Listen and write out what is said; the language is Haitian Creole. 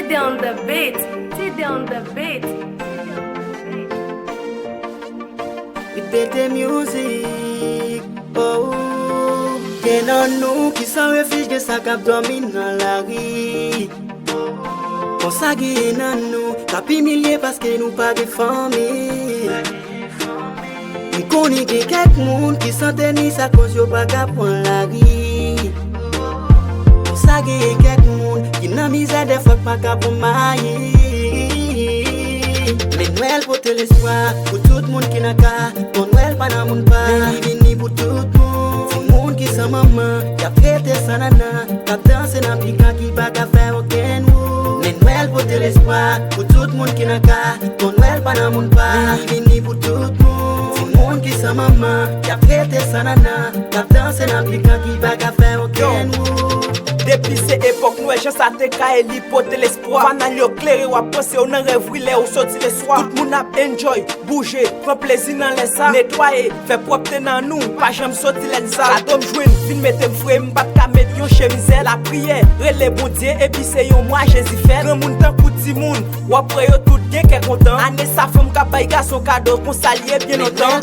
TD on the beat, TD on the beat. With better music, oh. Gen an nou ki san refij gen sa kap dormi nan la ri. Kon sa gen nan nou, kap imilye paske nou pa ge fami. Mi koni gen kek moun ki sante ni sa kos yo pa kap pon la ri. Kon sa gen kek moun ki nan mize de fok pa kap pon mayi. Mais Noël pour l'espoir, pour tout le monde qui n'a qu'à. Pour Noël pas dans mon pas, vini pour tout le monde. Tout le monde qui s'en maman, qui a prêté sa nana, qui a dansé dans le piquant qui va faire aucun mot. Mais Noël pour l'espoir, pour tout le monde qui n'a qu'à. Pour Noël pas dans mon pas, vini pour tout le monde. Tout le monde qui s'en maman, qui a prêté sa nana, qui a dansé dans le piquant qui va faire aucun mot. Depuis cette époque, nous gens ça te caille l'hypothèse l'espoir. Fanal yo clairé ou penser on en rêve les ou sorti le soir. Tout monde a enjoy, bouger, prend plaisir dans les ça. Nettoyer, fait propre dans nous, pas jamais sorti les ça. La dame joine, fin mettre frais, m'pas ka mettre yon chemise la prière. Relè bon Dieu et puis c'est yon moi Jésus fait. Grand monde tant petit monde, ou après yo tout bien qu'est content. Année ça femme ka bay garçon cadeau qu'on s'allier bien longtemps.